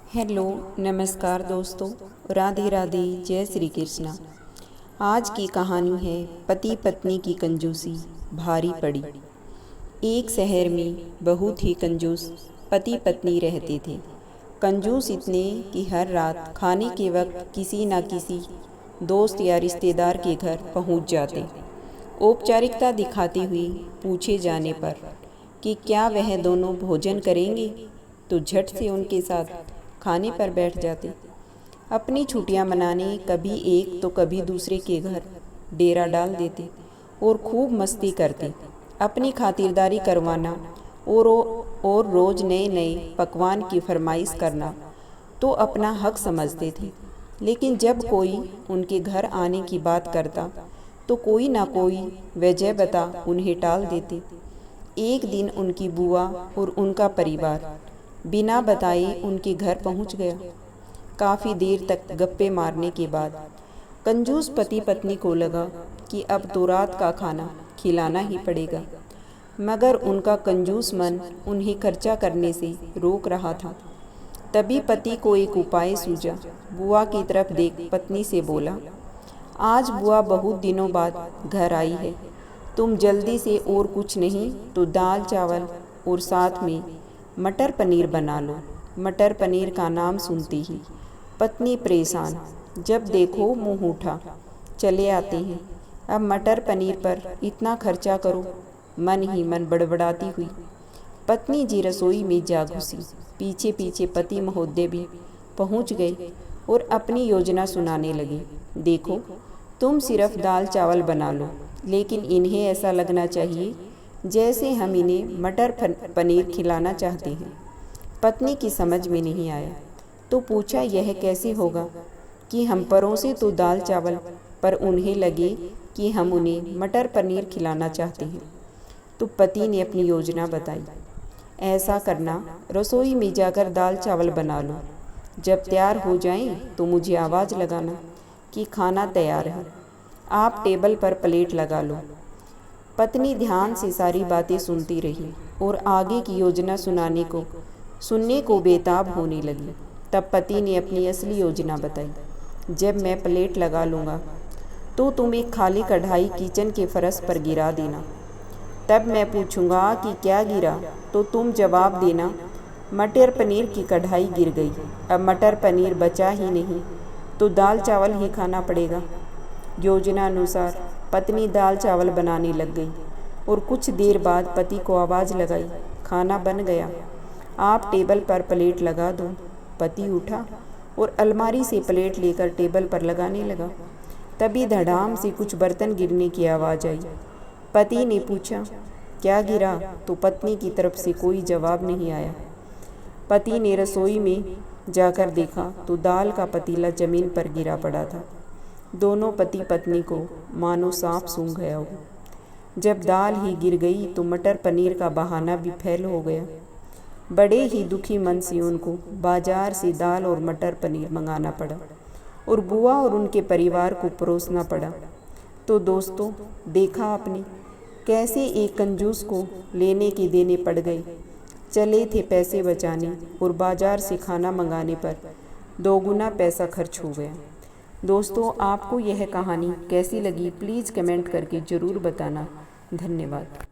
Hello नमस्कार दोस्तों, राधे राधे, जय श्री कृष्णा। आज की कहानी है पति पत्नी की कंजूसी भारी पड़ी। एक शहर में बहुत ही कंजूस पति पत्नी रहते थे। कंजूस इतने कि हर रात खाने के वक्त किसी न किसी दोस्त या रिश्तेदार के घर पहुंच जाते। औपचारिकता दिखाते हुए पूछे जाने पर कि क्या वह दोनों भोजन करेंगे तो झट से उनके साथ खाने पर बैठ जाते। अपनी छुट्टियां मनाने कभी एक तो कभी दूसरे के घर डेरा डाल देते और खूब मस्ती करते। अपनी खातिरदारी करवाना और रोज़ नए नए पकवान की फरमाइश करना तो अपना हक समझते थे। लेकिन जब कोई उनके घर आने की बात करता तो कोई ना कोई वजह बता उन्हें टाल देते। एक दिन उनकी बुआ और उनका परिवार बिना बताए उनके घर पहुंच गया। काफ़ी देर तक गप्पे मारने के बाद कंजूस पति पत्नी को लगा कि अब तो रात का खाना खिलाना ही पड़ेगा, मगर उनका कंजूस मन उन्हें खर्चा करने से रोक रहा था। तभी पति को एक उपाय सूझा। बुआ की तरफ देख पत्नी से बोला, आज बुआ बहुत दिनों बाद घर आई है, तुम जल्दी से और कुछ नहीं तो दाल चावल और साथ में मटर पनीर बना लो। मटर पनीर का नाम सुनते ही पत्नी परेशान, जब देखो मुंह उठा चले आते हैं। अब मटर पनीर पर इतना खर्चा करो, मन ही मन बड़बड़ाती हुई पत्नी जी रसोई में जा घुसी। पीछे पीछे पति महोदय भी पहुंच गए और अपनी योजना सुनाने लगे। देखो, तुम सिर्फ दाल चावल बना लो, लेकिन इन्हें ऐसा लगना चाहिए जैसे हम इन्हें मटर पनीर खिलाना चाहते हैं। पत्नी की समझ में नहीं आया तो पूछा, यह कैसे होगा कि हम परोसे तो दाल चावल पर उन्हें लगे कि हम उन्हें मटर पनीर खिलाना चाहते हैं। तो पति ने अपनी योजना बताई, ऐसा करना, रसोई में जाकर दाल चावल बना लो, जब तैयार हो जाएं तो मुझे आवाज़ लगाना कि खाना तैयार है। आप टेबल पर प्लेट लगा लो। पत्नी ध्यान से सारी बातें सुनती रही और आगे की योजना सुनने को बेताब होने लगी। तब पति ने अपनी असली योजना बताई, जब मैं प्लेट लगा लूँगा तो तुम एक खाली कढ़ाई किचन के फर्श पर गिरा देना। तब मैं पूछूंगा कि क्या गिरा तो तुम जवाब देना, मटर पनीर की कढ़ाई गिर गई। अब मटर पनीर बचा ही नहीं तो दाल चावल ही खाना पड़ेगा। योजना अनुसार पत्नी दाल चावल बनाने लग गई और कुछ देर बाद पति को आवाज़ लगाई, खाना बन गया, आप टेबल पर प्लेट लगा दो। पति उठा और अलमारी से प्लेट लेकर टेबल पर लगाने लगा। तभी धड़ाम से कुछ बर्तन गिरने की आवाज़ आई। पति ने पूछा, क्या गिरा तो पत्नी की तरफ से कोई जवाब नहीं आया। पति ने रसोई में जाकर देखा तो दाल का पतीला जमीन पर गिरा पड़ा था। दोनों पति पत्नी को मानो सांप सूंघ गया हो। जब दाल ही गिर गई तो मटर पनीर का बहाना भी फेल हो गया। बड़े ही दुखी मन से उनको बाजार से दाल और मटर पनीर मंगाना पड़ा और बुआ और उनके परिवार को परोसना पड़ा। तो दोस्तों, देखा आपने कैसे एक कंजूस को लेने के देने पड़ गए। चले थे पैसे बचाने और बाजार से खाना मंगाने पर दोगुना पैसा खर्च हो गया। दोस्तों, आपको यह कहानी कैसी लगी प्लीज़ कमेंट करके ज़रूर बताना। धन्यवाद।